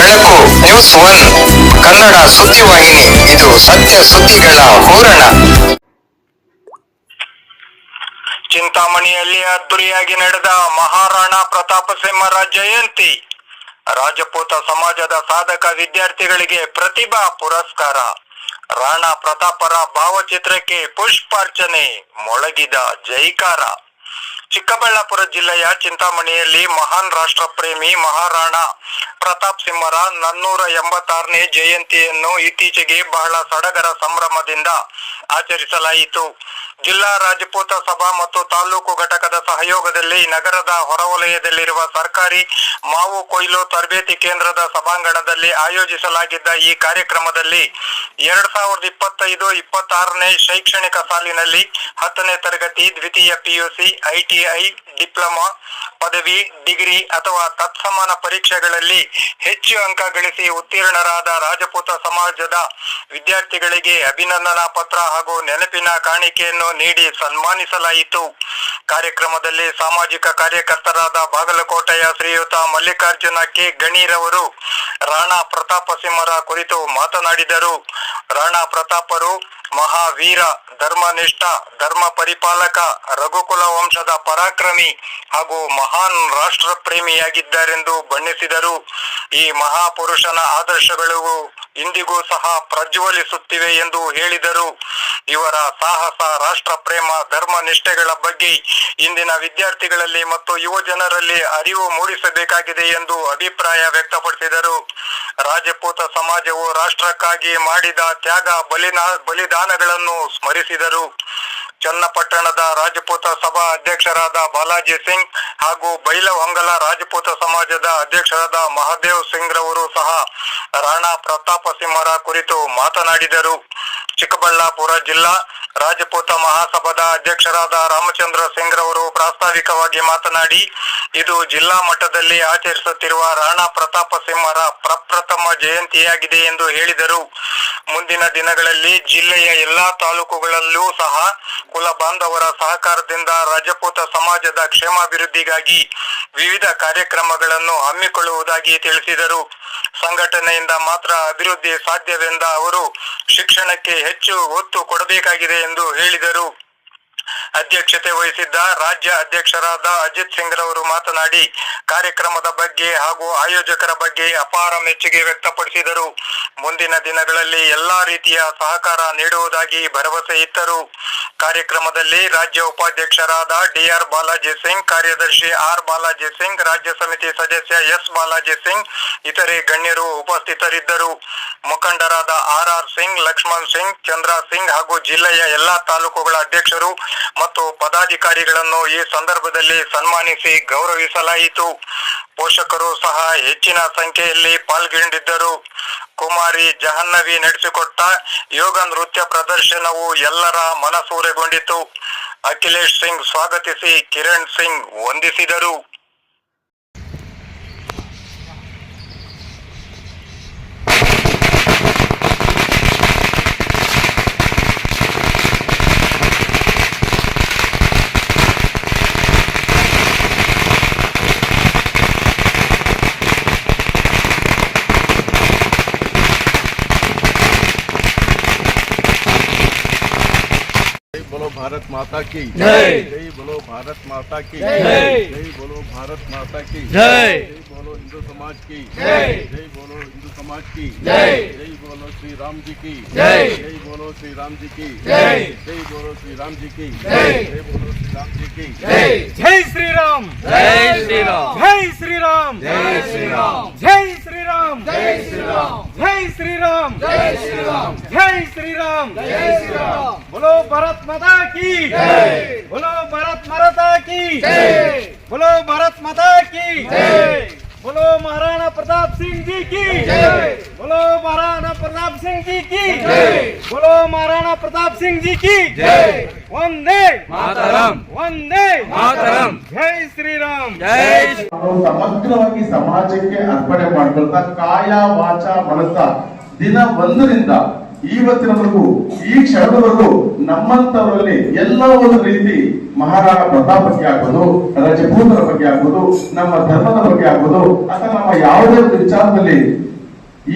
ಬೆಳಕು news one Kannada ಸುದ್ದಿವಾಹಿನಿ. ಇದು ಸತ್ಯ ಸುದ್ದಿಗಳ ಹೂರಣ. ಚಿಂತಾಮಣಿಯಲ್ಲಿ ಅದ್ದೂರಿಯಾಗಿ ನಡೆದ ಮಹಾರಾಣಾ ಪ್ರತಾಪ ಸಿಂಹರ ಜಯಂತಿ. ರಾಜಪೂತ ಸಮಾಜದ ಸಾಧಕ ವಿದ್ಯಾರ್ಥಿಗಳಿಗೆ ಪ್ರತಿಭಾ ಪುರಸ್ಕಾರ. ರಾಣಾ ಪ್ರತಾಪರ ಭಾವಚಿತ್ರಕ್ಕೆ ಪುಷ್ಪಾರ್ಚನೆ, ಮೊಳಗಿದ ಜೈಕಾರ. ಚಿಕ್ಕಬಳ್ಳಾಪುರ ಜಿಲ್ಲೆಯ ಚಿಂತಾಮಣಿಯಲ್ಲಿ ಮಹಾನ್ ರಾಷ್ಟ್ರಪ್ರೇಮಿ ಮಹಾರಾಣಾ ಪ್ರತಾಪ್ ಸಿಂಹರ 486ನೇ ಜಯಂತಿಯನ್ನು ಇತ್ತೀಚೆಗೆ ಬಹಳ ಸಡಗರ ಸಂಭ್ರಮದಿಂದ ಆಚರಿಸಲಾಯಿತು. ಜಿಲ್ಲಾ ರಾಜಪೂತ ಸಭಾ ಮತ್ತು ತಾಲೂಕು ಘಟಕದ ಸಹಯೋಗದಲ್ಲಿ ನಗರದ ಹೊರವಲಯದಲ್ಲಿರುವ ಸರ್ಕಾರಿ ಮಾವು ಕೊಯ್ಲು ತರಬೇತಿ ಕೇಂದ್ರದ ಸಭಾಂಗಣದಲ್ಲಿ ಆಯೋಜಿಸಲಾಗಿದ್ದ ಈ ಕಾರ್ಯಕ್ರಮದಲ್ಲಿ 2025-26ನೇ ಶೈಕ್ಷಣಿಕ ಸಾಲಿನಲ್ಲಿ 10ನೇ ತರಗತಿ, ದ್ವಿತೀಯ ಪಿಯುಸಿ, ಐಟಿಐ, ಡಿಪ್ಲೊಮಾ, ಪದವಿ, ಡಿಗ್ರಿ ಅಥವಾ ತತ್ಸಮಾನ ಪರೀಕ್ಷೆಗಳಲ್ಲಿ ಹೆಚ್ಚು ಅಂಕ ಗಳಿಸಿ ಉತ್ತೀರ್ಣರಾದ ರಾಜಪೂತ ಸಮಾಜದ ವಿದ್ಯಾರ್ಥಿಗಳಿಗೆ ಅಭಿನಂದನಾ ಪತ್ರ ಹಾಗೂ ನೆನಪಿನ ಕಾಣಿಕೆಯನ್ನು ನೀಡಿ ಸನ್ಮಾನಿಸಲಾಯಿತು. ಕಾರ್ಯಕ್ರಮದಲ್ಲಿ ಸಾಮಾಜಿಕ ಕಾರ್ಯಕರ್ತರಾದ ಬಾಗಲಕೋಟೆಯ ಶ್ರೀಯುತ ಮಲ್ಲಿಕಾರ್ಜುನ ಕೆ ಗಣೀರವರು ರಾಣಾ ಪ್ರತಾಪ ಸಿಂಹರ ಕುರಿತು ಮಾತನಾಡಿದರು. ರಾಣಾ ಪ್ರತಾಪರು ಮಹಾವೀರ, ಧರ್ಮನಿಷ್ಠ, ಧರ್ಮ ಪರಿಪಾಲಕ, ರಘುಕುಲ ವಂಶದ ಪರಾಕ್ರಮಿ ಹಾಗೂ ಮಹಾನ್ ರಾಷ್ಟ್ರ ಪ್ರೇಮಿಯಾಗಿದ್ದಾರೆಂದು ಬಣ್ಣಿಸಿದರು. ಈ ಮಹಾಪುರುಷನ ಆದರ್ಶಗಳು ಇಂದಿಗೂ ಸಹ ಪ್ರಜ್ವಲಿಸುತ್ತಿವೆ ಎಂದು ಹೇಳಿದರು. ಇವರ ಸಾಹಸ, ರಾಷ್ಟ್ರ ಪ್ರೇಮ, ಧರ್ಮ ನಿಷ್ಠೆಗಳ ಬಗ್ಗೆ ಇಂದಿನ ವಿದ್ಯಾರ್ಥಿಗಳಲ್ಲಿ ಮತ್ತು ಯುವ ಜನರಲ್ಲಿ ಅರಿವು ಮೂಡಿಸಬೇಕಾಗಿದೆ ಎಂದು ಅಭಿಪ್ರಾಯ ವ್ಯಕ್ತಪಡಿಸಿದರು. ರಾಜಪೂತ ಸಮಾಜವು ರಾಷ್ಟ್ರಕ್ಕಾಗಿ ಮಾಡಿದ ತ್ಯಾಗ, ಬಲಿದಾನಗಳನ್ನು ಸ್ಮರಿಸಿದರು. ಚನ್ನಪಟ್ಟಣದ ರಾಜಪೂತ ಸಭಾ ಅಧ್ಯಕ್ಷರಾದ ಬಾಲಾಜಿ ಸಿಂಗ್ ಹಾಗೂ ಬೈಲಹೊಂಗಲ ರಾಜಪೂತ ಸಮಾಜದ ಅಧ್ಯಕ್ಷರಾದ ಮಹಾದೇವ್ ಸಿಂಗ್ ರವರು ಸಹ ರಾಣಾ ಪ್ರತಾಪ ಸಿಂಹರ ಕುರಿತು ಮಾತನಾಡಿದರು. ಚಿಕ್ಕಬಳ್ಳಾಪುರ ಜಿಲ್ಲಾ ರಾಜಪೂತ ಮಹಾಸಭಾದ ಅಧ್ಯಕ್ಷರಾದ ರಾಮಚಂದ್ರ ಸಿಂಗ್ ರವರು ಪ್ರಾಸ್ತಾವಿಕವಾಗಿ ಮಾತನಾಡಿ, ಇದು ಜಿಲ್ಲಾ ಮಟ್ಟದಲ್ಲಿ ಆಚರಿಸುತ್ತಿರುವ ರಾಣಾ ಪ್ರತಾಪ ಸಿಂಹರ ಪ್ರಪ್ರಥಮ ಜಯಂತಿಯಾಗಿದೆ ಎಂದು ಹೇಳಿದರು. ಮುಂದಿನ ದಿನಗಳಲ್ಲಿ ಜಿಲ್ಲೆಯ ಎಲ್ಲಾ ತಾಲೂಕುಗಳಲ್ಲೂ ಸಹ ಕುಲ ಬಾಂಧವರ ಸಹಕಾರದಿಂದ ರಾಜಪೂತ ಸಮಾಜದ ಕ್ಷೇಮಾಭಿವೃದ್ಧಿಗಾಗಿ ವಿವಿಧ ಕಾರ್ಯಕ್ರಮಗಳನ್ನು ಹಮ್ಮಿಕೊಳ್ಳುವುದಾಗಿ ತಿಳಿಸಿದರು. ಸಂಘಟನೆಯಿಂದ ಮಾತ್ರ ಅಭಿವೃದ್ಧಿ ಸಾಧ್ಯವೆಂದ ಅವರು ಶಿಕ್ಷಣಕ್ಕೆ ಹೆಚ್ಚು ಒತ್ತು ಕೊಡಬೇಕಾಗಿದೆ ಎಂದು ಹೇಳಿದರು. ಅಧ್ಯಕ್ಷತೆ ವಹಿಸಿದ್ದ ರಾಜ್ಯ ಅಧ್ಯಕ್ಷರಾದ ಅಜಿತ್ ಸಿಂಗ್ ರವರು ಮಾತನಾಡಿ, ಕಾರ್ಯಕ್ರಮದ ಬಗ್ಗೆ ಹಾಗೂ ಆಯೋಜಕರ ಬಗ್ಗೆ ಅಪಾರ ಮೆಚ್ಚುಗೆ ವ್ಯಕ್ತಪಡಿಸಿದರು. ಮುಂದಿನ ದಿನಗಳಲ್ಲಿ ಎಲ್ಲಾ ರೀತಿಯ ಸಹಕಾರ ನೀಡುವುದಾಗಿ ಭರವಸೆ ಇತ್ತರು. ಕಾರ್ಯಕ್ರಮದಲ್ಲಿ ರಾಜ್ಯ ಉಪಾಧ್ಯಕ್ಷರಾದ ಡಿಆರ್ ಬಾಲಾಜಿ ಸಿಂಗ್, ಕಾರ್ಯದರ್ಶಿ ಆರ್ ಬಾಲಾಜಿ ಸಿಂಗ್, ರಾಜ್ಯ ಸಮಿತಿ ಸದಸ್ಯ ಎಸ್ ಬಾಲಾಜಿ ಸಿಂಗ್, ಇತರೆ ಗಣ್ಯರು ಉಪಸ್ಥಿತರಿದ್ದರು. ಮುಖಂಡರಾದ ಆರ್ ಸಿಂಗ್, ಲಕ್ಷ್ಮಣ್ ಸಿಂಗ್, ಚಂದ್ರ ಸಿಂಗ್ ಹಾಗೂ ಜಿಲ್ಲೆಯ ಎಲ್ಲಾ ತಾಲೂಕುಗಳ ಅಧ್ಯಕ್ಷರು ಮತ್ತು ಪದಾಧಿಕಾರಿಗಳನ್ನು ಈ ಸಂದರ್ಭದಲ್ಲಿ ಸನ್ಮಾನಿಸಿ ಗೌರವಿಸಲಾಯಿತು. ಪೋಷಕರು ಸಹ ಹೆಚ್ಚಿನ ಸಂಖ್ಯೆಯಲ್ಲಿ ಪಾಲ್ಗೊಂಡಿದ್ದರು. ಕುಮಾರಿ ಜಹನ್ನವಿ ನಡೆಸಿಕೊಟ್ಟ ಯೋಗ ನೃತ್ಯ ಪ್ರದರ್ಶನವು ಎಲ್ಲರ ಮನಸೂರೆಗೊಂಡಿತು. ಅಖಿಲೇಶ್ ಸಿಂಗ್ ಸ್ವಾಗತಿಸಿ ಕಿರಣ್ ಸಿಂಗ್ ವಂದಿಸಿದರು. बोलो भारत माता की जय, जय बोलो भारत माता की जय, जय बोलो भारत माता की जय, जय बोलो हिंदू समाज की जय, जय बोलो हिंदू समाज की जय, जय बोलो श्री राम जी की जय, जय बोलो श्री राम जी की जय, जय बोलो श्री राम जी की जय, जय बोलो श्री राम जी की जय, जय श्री राम, जय श्री राम, जय श्री राम, जय श्री राम, जय श्री राम, जय श्री राम, जय श्री राम, जय श्री राम, जय श्री राम, जय श्री राम। बोलो भारत माता की जय, बोलो भारत माता की जय, बोलो भारत माता की जय, बोलो महाराणा प्रताप सिंह जी की जय, बोलो महाराणा प्रताप सिंह जी की जय, बोलो महाराणा प्रताप सिंह जी की जय, वंदे मातरम, वंदे मातरम, जय श्री राम, जय। ಸಮಗ್ರವಾಗಿ ಸಮಾಜಕ್ಕೆ ಅರ್ಪಣೆ ಮಾಡ್ಕೊಳ್ತಾ ಕಾಯ ವಾಚ ಮನಸ್ಸ ದಿನ 1ರಿಂದ ಇವತ್ತಿನವರೆಗೂ ಈ ಕ್ಷಣದವರೆಗೂ ನಮ್ಮಂತವರಲ್ಲಿ ಎಲ್ಲ ಒಂದು ರೀತಿ ಮಹಾರಾಣಾ ಪ್ರತಾಪಕ್ಕೆ ಆಗ್ಬೋದು, ರಾಜಪೂತರ ಬಗ್ಗೆ ಆಗ್ಬೋದು, ನಮ್ಮ ಧರ್ಮದ ಬಗ್ಗೆ ಆಗ್ಬೋದು ಅಥವಾ ನಮ್ಮ ಯಾವುದೇ ಒಂದು ವಿಚಾರದಲ್ಲಿ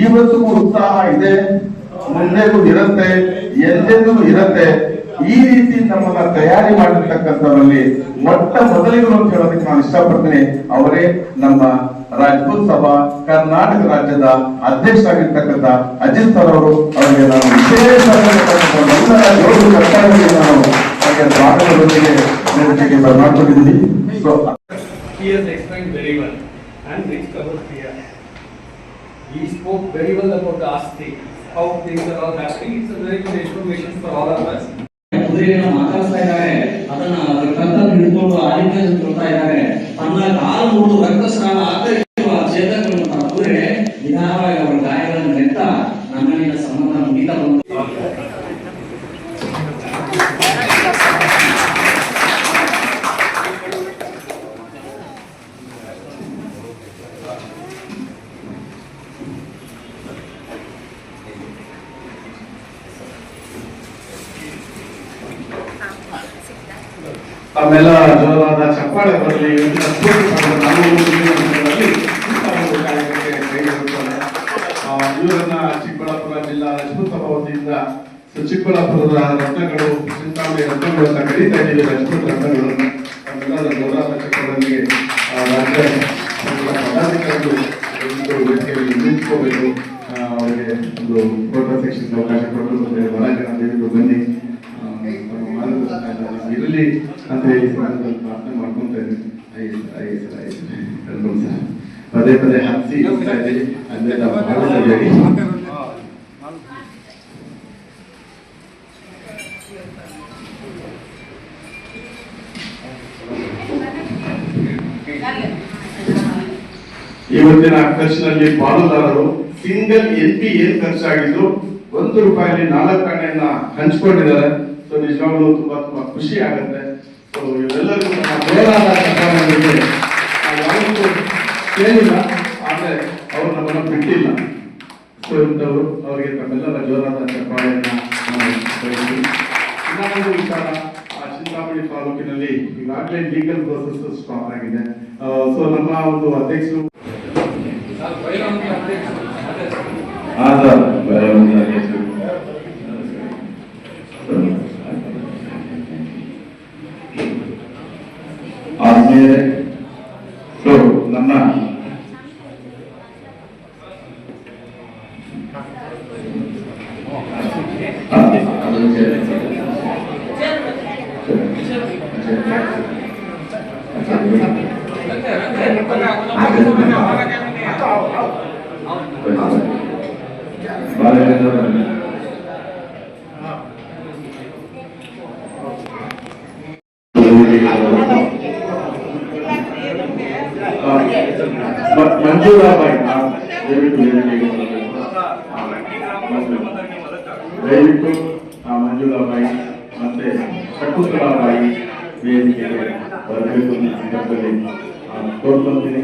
ಇವತ್ತಿಗೂ ಉತ್ಸಾಹ ಇದೆ, ಮುಂದೆಗೂ ಇರುತ್ತೆ, ಎಂದೆಂದೂ ಇರುತ್ತೆ. ಈ ರೀತಿ ನಮ್ಮನ್ನ ತಯಾರಿ ಮಾಡಿರ್ತಕ್ಕಂಥವರಲ್ಲಿ ಮೊಟ್ಟ ಮೊದಲಿಗರು ಅಂತ ಹೇಳೋದಕ್ಕೆ ನಾನು ಇಷ್ಟಪಡ್ತೀನಿ. ಅವರೇ ನಮ್ಮ ರಾಜಪೂತ್ ಸಭಾ ಕರ್ನಾಟಕ ರಾಜ್ಯದ ಅಧ್ಯಕ್ಷರಾಗಿರ್ತಕ್ಕಂಥ ಅಜಿತ್ ಸರ್ ಅವರು. ಅವರಿಗೆ ನಾವು ವಿಶೇಷ ಮಾಡ್ಕೊಂಡಿದ್ದೀವಿ. So He has explained very well and reached our fear. He spoke very well about the Asti, how things are all happening. It's a very good information for all of us. ಕುದುರೆಯನ್ನು ಮಾತಾಡ್ತಾ ಇದ್ದಾರೆ, ಅದನ್ನ ಕರ್ತನ್ನು ಹಿಡಿದುಕೊಂಡು ಆಲಿಂಗನ ಕೊಡ್ತಾ ಇದ್ದಾರೆ. ತನ್ನ ಕಾಲು ಮುರಿದು ರಕ್ತಸ್ರಾವ ಆಗ್ತಾ ಇರುವ ಚೇತನವನ್ನು ಕುದುರೆ ನಿಧಾನವಾಗಿ ಅವರ ಗಾಯಗಳನ್ನು ನೆಟ್ಟ ನಮ್ಮಲ್ಲಿನ ಸಂಬಂಧ ಮುಗಿತಾ ಬಂತು. ಆಮೇಲೆ ಜೋರಾದ ಚಪ್ಪಾಳೆ ಬರಲಿ. ಇವರನ್ನ ಚಿಕ್ಕಬಳ್ಳಾಪುರ ಜಿಲ್ಲಾ ರಾಜಪೂತ್ ಸಭಾ ವತಿಯಿಂದ ಚಿಕ್ಕಬಳ್ಳಾಪುರದ ರತ್ನಗಳು, ಚಿಂತಾಮಣಿ ರತ್ನಗಳು ಅಂತ ಕರೀತಾ ಇದ್ದೀವಿ. ರಾಜಪೂತ್ ರತ್ನಗಳನ್ನು ತಮ್ಮೆಲ್ಲರ ಜೋರಾದ ಚಪ್ಪಾಳೆಗೆ ರಾಜ್ಯ ಪದಾಧಿಕಾರಿಗಳು ವೇದಿಕೆಯಲ್ಲಿ ನಿಂತ್ಕೋಬೇಕು. ಅವರಿಗೆ ಒಂದು ಫೋಟೋ ಸೆಕ್ಷನ್ ಅವಕಾಶ ಕೊಡಲು ಬಹಳ ಜನ ದಯವಿಟ್ಟು ಬನ್ನಿ, ಇರಲಿ ಅಂತ ಹೇಳಿ ಪ್ರಾರ್ಥನೆ ಮಾಡ್ಕೊಂತ ಇದ್ದೀನಿ. ಪದೇ ಪದೇ ಹಚ್ಚಿ ಅಂದ್ರೆ ಭಾವಿಸಬೇಡಿ. ಇವತ್ತಿನ ಖರ್ಚಿನಲ್ಲಿ ಪಾಲುದಾರರು ಸಿಂಗಲ್ NP ಏನ್ ಖರ್ಚಾಗಿದ್ದು ₹1 4 ಆಣೆಯನ್ನ ಹಂಚ್ಕೊಂಡಿದ್ದಾರೆ. ಸೊ ನಿಜವಾಗ್ಲೂ ತುಂಬಾ ತುಂಬಾ ಖುಷಿ ಆಗುತ್ತೆ. ಸೊ ಇವೆಲ್ಲರಿಗೂ ನಮ್ಮ ಜೋರಾದ ಚಪ್ಪಾಳೆಗಳಿಗೆ ಯಾವತ್ತೂ ಕೇಳಿಲ್ಲ, ಆದ್ರೆ ಅವರು ನಮ್ಮನ್ನು ಬಿಟ್ಟಿಲ್ಲ. ಸೊ ಇಂಥವ್ರು ಅವರಿಗೆ ತಮ್ಮೆಲ್ಲರ ಜೋರಾದ ಚಪ್ಪಾಳೆಯನ್ನ ಇನ್ನೊಂದು ವಿಚಾರ, ಚಿಂತಾಮಣಿ ತಾಲೂಕಿನಲ್ಲಿ ಈಗಾಗಲೇ ಲೀಗಲ್ ಪ್ರೋಸೆಸ್ ಸ್ಟಾರ್ಟ್ ಆಗಿದೆ. ಸೊ ನಮ್ಮ ಒಂದು ಅಧ್ಯಕ್ಷರು ಆದ್ಮೇಲೆ ಸೊ ನಮ್ಮ ಮಂಜೂರಾಬಾಯಿ ದಯವಿಟ್ಟು ಮಂಜೂರಾಬಾಯಿ ಮತ್ತೆ ಶಕುಂತಲಾಬಾಯಿ ವೇದಿಕೆಗೆ ಬರಬೇಕು ಈ ಸಂದರ್ಭದಲ್ಲಿ ಕೋರ್ಕೊಳ್ತೀನಿ.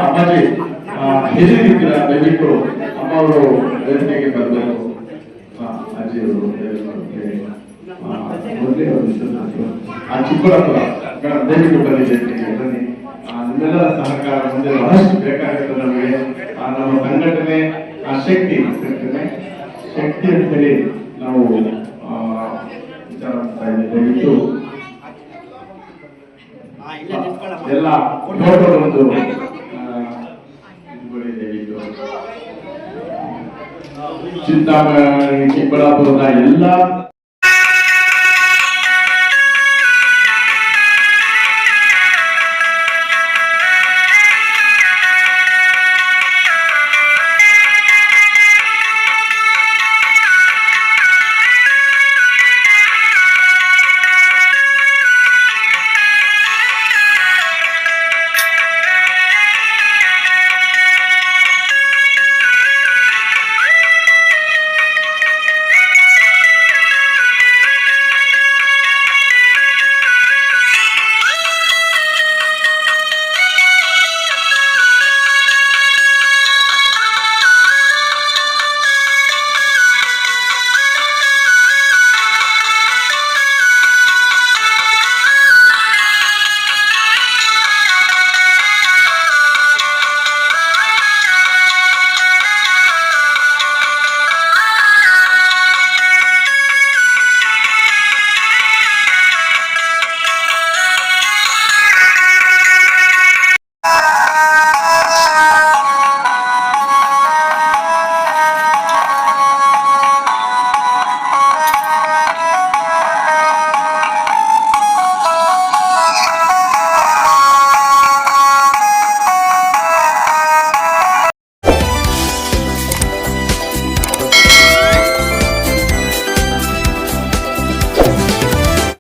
ಅಮ್ಮಾಜಿ ಹೇಗಿದ್ದೀರ? ದಯವಿಟ್ಟು ಅಮ್ಮ ಅವರು ವೇದಿಕೆಗೆ ಬರಬೇಕು. ಅಜ್ಜಿ ಅವರು ಚಿಕ್ಕಬಳ್ಳಾಪುರ ದಯವಿಟ್ಟು ಬನ್ನಿ, ವೇದಿಕೆಗೆ ಬನ್ನಿ. ನಿಮ್ಮೆಲ್ಲರ ಸಹಕಾರ ಮುಂದೆ ಬಹಳಷ್ಟು ಬೇಕಾಗುತ್ತೆ ನಮಗೆ. ನಮ್ಮ ಸಂಘಟನೆ ಶಕ್ತಿ ಅಂತ ಹೇಳಿ ನಾವು ವಿಚಾರ ಮಾಡ್ತಾ ಇದ್ದೀವಿ. ದಯವಿಟ್ಟು ಎಲ್ಲ ಫೋಟೋ ಒಂದು ಚಿಂತಾಮಣಿ ಚಿಕ್ಕಬಳ್ಳಾಪುರದ ಎಲ್ಲ